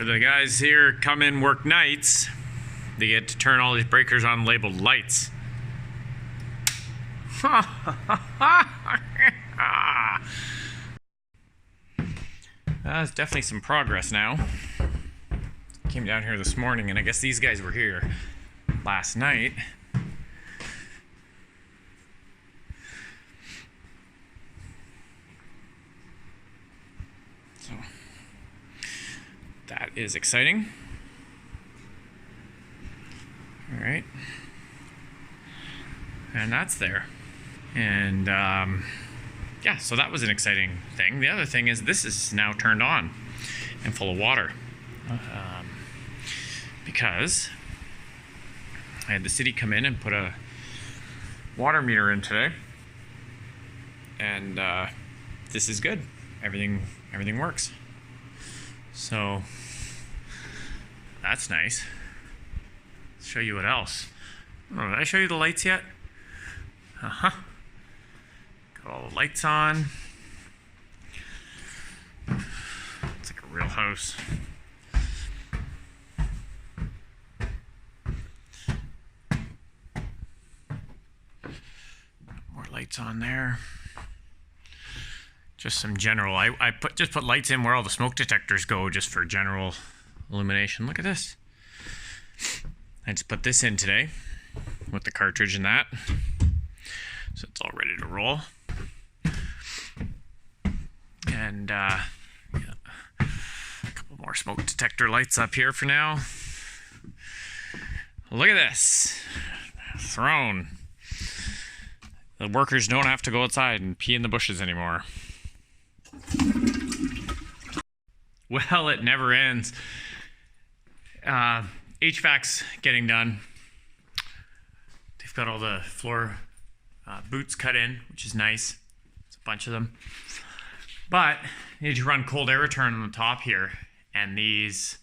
For the guys here come in work nights, they get to turn all these breakers on labeled lights. That's definitely some progress now. Came down here this morning, and I guess these guys were here last night. So that is exciting. All right. And that's there. And yeah, so that was an exciting thing. The other thing is this is now turned on and full of water. Because I had the city come in and put a water meter in today. And this is good. Everything works. So that's nice. Let's show you what else. Oh, did I show you the lights yet? Got all the lights on. It's like a real house. More lights on there. Just some general. I just put lights in where all the smoke detectors go, just for general illumination. Look at this. I just put this in today with the cartridge and that. So it's all ready to roll. And yeah, a couple more smoke detector lights up here for now. Look at this. Throne. The workers don't have to go outside and pee in the bushes anymore. Well, it never ends. HVAC's getting done. They've got all the floor boots cut in, which is nice. It's a bunch of them. But you need to run cold air return on the top here, and these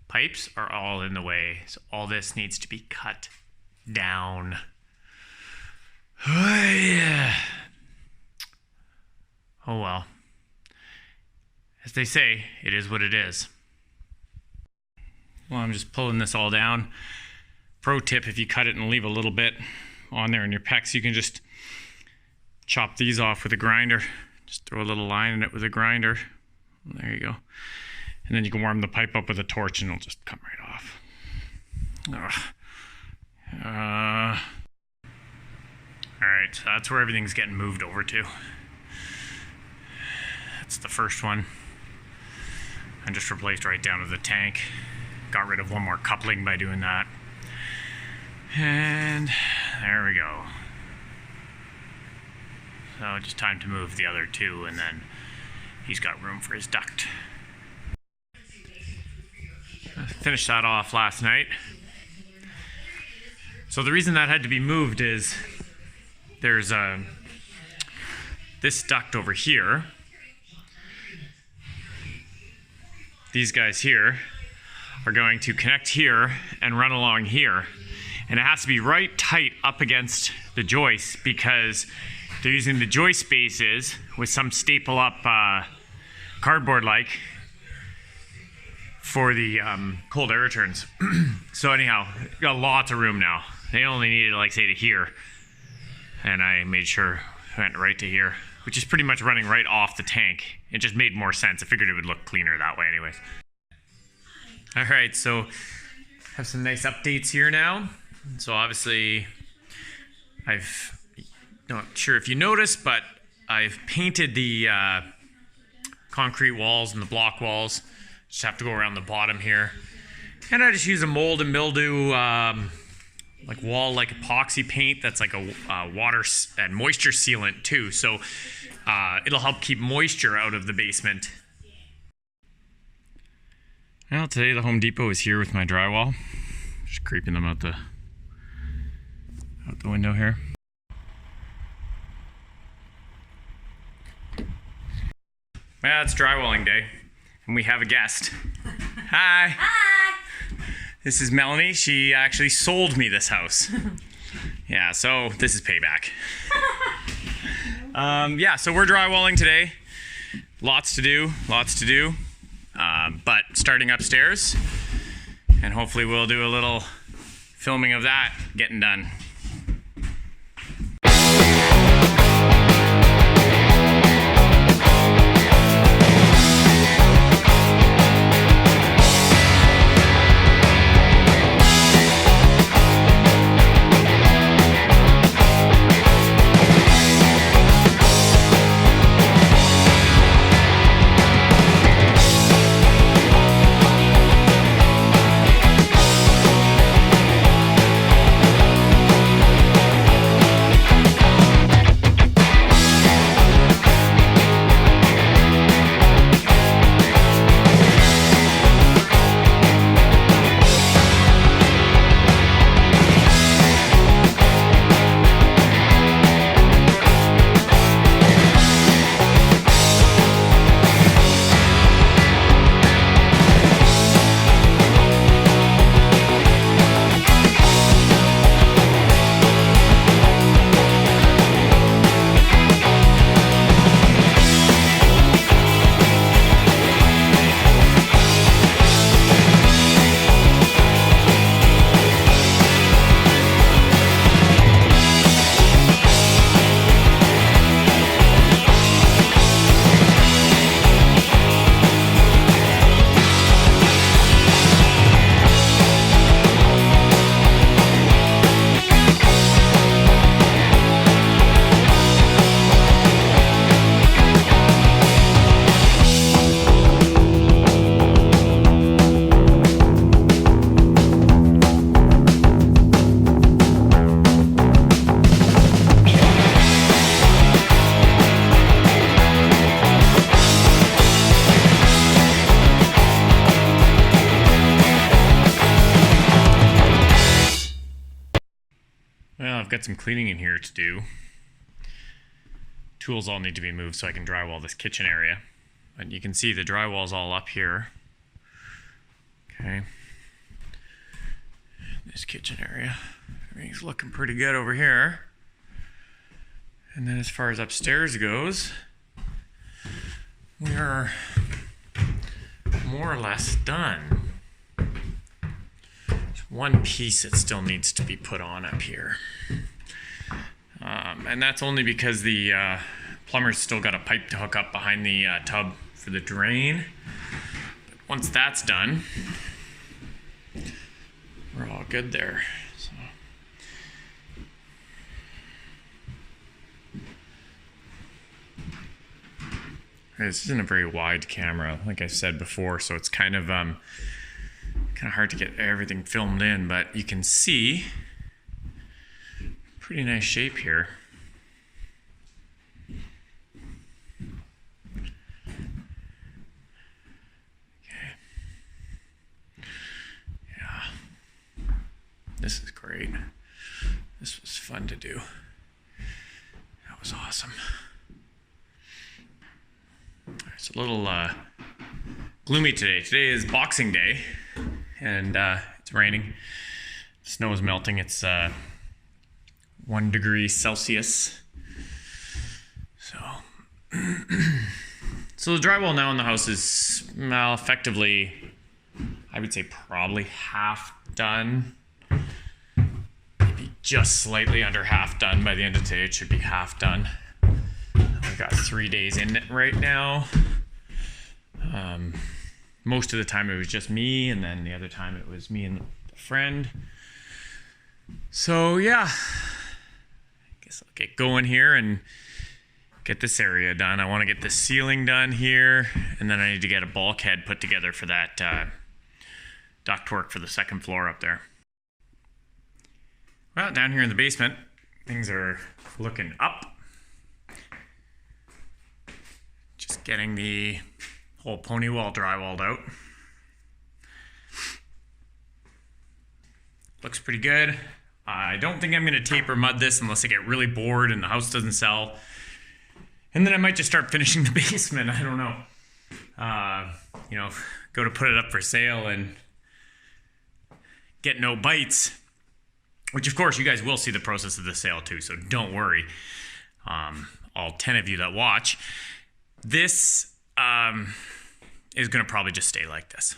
pipes are all in the way. So all this needs to be cut down. Oh, yeah. Oh well. As they say, it is what it is. Well, I'm just pulling this all down. Pro tip, if you cut it and leave a little bit on there in your pecs, you can just chop these off with a grinder. Just throw a little line in it with a grinder. There you go. And then you can warm the pipe up with a torch and it'll just come right off. Alright, so that's where everything's getting moved over to. That's the first one. I just replaced right down to the tank. Got rid of one more coupling by doing that. And there we go. So just time to move the other two, and then he's got room for his duct. I finished that off last night. So the reason that had to be moved is there's this duct over here. These guys here are going to connect here and run along here. And it has to be right tight up against the joist because they're using the joist spaces with some staple up cardboard like for the cold air returns. So anyhow, got lots of room now. They only needed like say to here. And I made sure I went right to here, which is pretty much running right off the tank. It just made more sense. I figured it would look cleaner that way anyways. All right, so have some nice updates here now. So obviously, not sure if you noticed, but I've painted the concrete walls and the block walls. Just have to go around the bottom here. And I just use a mold and mildew like wall-like epoxy paint that's like a water and moisture sealant too. So it'll help keep moisture out of the basement. Well, today the Home Depot is here with my drywall. Just creeping them out the window here. Well, it's drywalling day, and we have a guest. Hi. Hi. This is Melanie. She actually sold me this house. Yeah, so this is payback. Yeah, so we're drywalling today. Lots to do. But starting upstairs, and hopefully we'll do a little filming of that getting done. Well, I've got some cleaning in here to do. Tools all need to be moved so I can drywall this kitchen area. But you can see the drywall's all up here. Okay. This kitchen area. Everything's looking pretty good over here. And then as far as upstairs goes, we are more or less done. One piece that still needs to be put on up here. And that's only because the plumber's still got a pipe to hook up behind the tub for the drain. But once that's done, we're all good there. So. This isn't a very wide camera, like I said before, so it's kind of hard to get everything filmed in, but you can see pretty nice shape here. Okay. Yeah. This is great. This was fun to do. That was awesome. It's a little gloomy today. Today is Boxing Day. And it's raining. Snow is melting. It's 1 degree Celsius. So, so the drywall now in the house is effectively, I would say probably half done. Maybe just slightly under half done. By the end of today, it should be half done. I've got 3 days in it right now. Most of the time it was just me, and then the other time it was me and a friend. So yeah, I guess I'll get going here and get this area done. I want to get the ceiling done here, and then I need to get a bulkhead put together for that ductwork for the second floor up there. Well, down here in the basement, things are looking up. Just getting the whole pony wall drywalled out. Looks pretty good. I don't think I'm going to tape or mud this unless I get really bored and the house doesn't sell. And then I might just start finishing the basement. I don't know. Go to put it up for sale and get no bites. Which, of course, you guys will see the process of the sale too, so don't worry. All 10 of you that watch. This is going to probably just stay like this.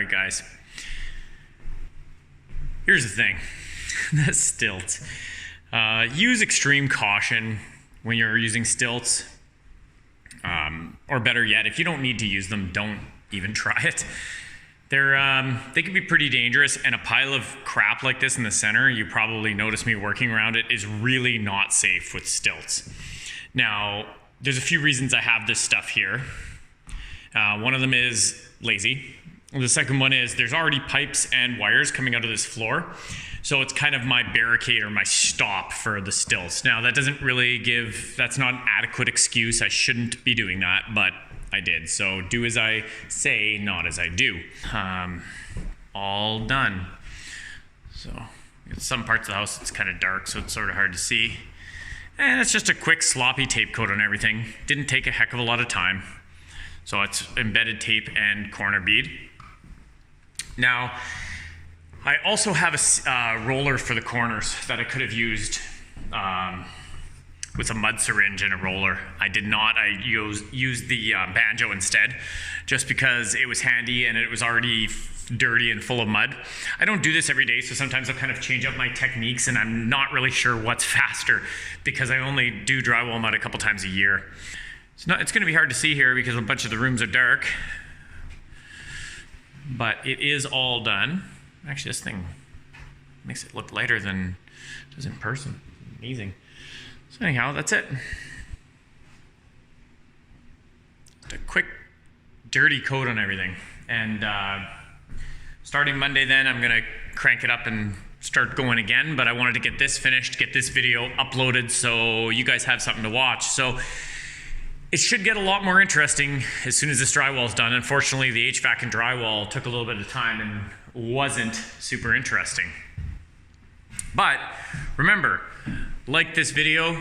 Guys, here's the thing. The stilts. Use extreme caution when you're using stilts. Or better yet, if you don't need to use them, don't even try it. They can be pretty dangerous, and a pile of crap like this in the center, you probably noticed me working around it, is really not safe with stilts. Now, there's a few reasons I have this stuff here. One of them is lazy. The second one is there's already pipes and wires coming out of this floor. So it's kind of my barricade or my stop for the stilts. Now that doesn't really that's not an adequate excuse. I shouldn't be doing that, but I did. So do as I say, not as I do. All done. So some parts of the house, it's kind of dark, so it's sort of hard to see. And it's just a quick sloppy tape coat on everything. Didn't take a heck of a lot of time. So it's embedded tape and corner bead. Now, I also have a roller for the corners that I could have used with a mud syringe and a roller. I did not. I used the banjo instead, just because it was handy and it was already dirty and full of mud. I don't do this every day, so sometimes I'll kind of change up my techniques, and I'm not really sure what's faster because I only do drywall mud a couple times a year. It's going to be hard to see here because a bunch of the rooms are dark. But it is all done. Actually, this thing makes it look lighter than it does in person. Amazing. So anyhow, that's it. A quick, dirty coat on everything. And starting Monday then, I'm going to crank it up and start going again. But I wanted to get this finished, get this video uploaded so you guys have something to watch. So it should get a lot more interesting as soon as this drywall is done. Unfortunately, the HVAC and drywall took a little bit of time and wasn't super interesting. But remember, like this video,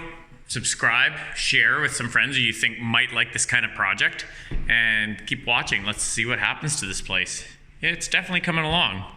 subscribe, share with some friends who you think might like this kind of project, and keep watching. Let's see what happens to this place. It's definitely coming along.